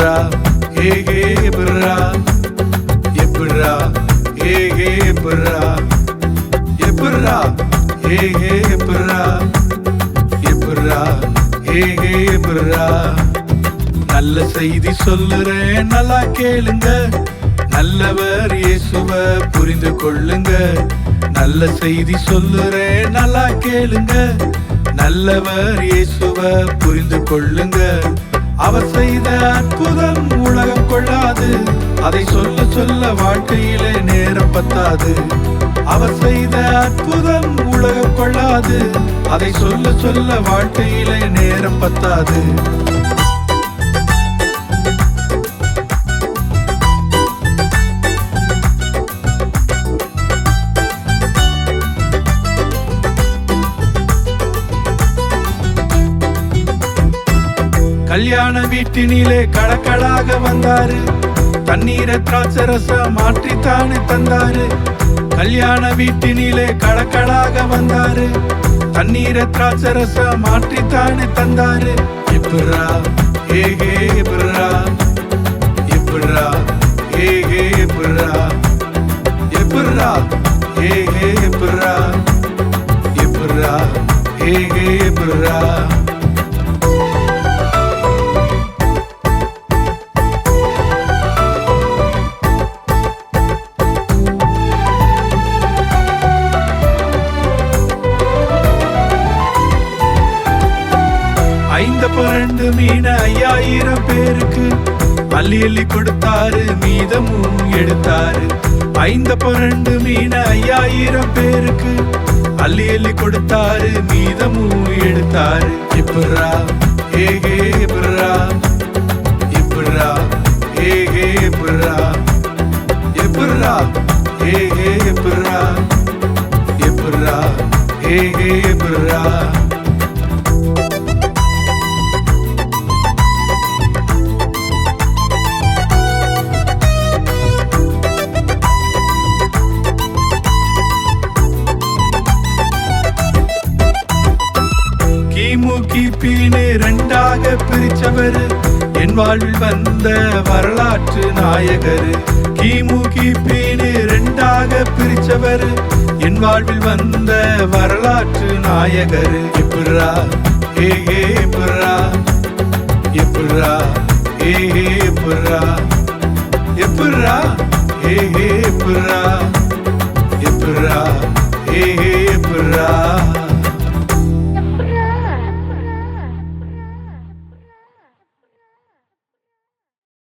எப்புட்றா ஹே ஹே எப்புட்றா எப்புட்றா ஹே ஹே எப்புட்றா எப்புட்றா ஹே ஹே எப்புட்றா எப்புட்றா ஹே ஹே எப்புட்றா நல்ல செய்தி சொல்லுறேன் நல்லா கேளுங்க நல்லவர் இயேசுவை புரிந்து கொள்ளுங்க நல்ல செய்தி சொல்லுறேன் நல்லா கேளுங்க நல்லவர் இயேசுவை புரிந்து கொள்ளுங்க அவர் செய்த அற்புதம் உலகம் கொள்ளாது அதை சொல்ல சொல்ல வாழ்க்கையிலே நேரம் பத்தாது அவர் செய்த அற்புதம் உலகம் கொள்ளாது அதை சொல்ல சொல்ல வாழ்க்கையிலே நேரம் பத்தாது கல்யாண வீட்டினிலே கடக்கடாக வந்தாரு தண்ணீரை திராட்சரச மாற்றித்தானே தந்தாரு கல்யாண வீட்டினிலே கடக்கடாக வந்தாரு தண்ணீரை திராட்சரச மாற்றித்தானே தந்தாரு எப்புட்றா ஹே ஹே எப்புட்றா எப்புட்றா ஹே ஹே எப்புட்றா எப்புட்றா ஹே ஹே எப்புட்றா எப்புட்றா ஹே ஹே எப்புட்றா ஐந்து பரண்டு மீன 5000 பேருக்கு அள்ளி அள்ளி கொடுத்தாரு மீதமும் எடுத்தாரு ஐந்து பரண்டு மீன 5000 பேருக்கு அள்ளி அள்ளி கொடுத்தாரு மீதமும் எடுத்தாரு எப்புட்றா ஹே ஹே எப்புட்றா எப்புட்றா ஹே ஹே எப்புட்றா எப்புட்றா ஹே ஹே எப்புட்றா எப்புட்றா ஹே ஹே எப்புட்றா கிபின்னு ரெண்டாக பிரிச்சவர் என் வாழ்வில் வந்த வரலாற்று நாயகர் கிபின்னு ரெண்டாக பிரிச்சவர் என் வாழ்வில் வந்த வரலாற்று நாயகர் எப்புட்றா ஹே ஹே எப்புட்றா எப்புட்றா ஹே ஹே எப்புட்றா எப்புட்றா ஹே ஹே எப்புட்றா எப்புட்றா ஹே ஹே எப்புட்றா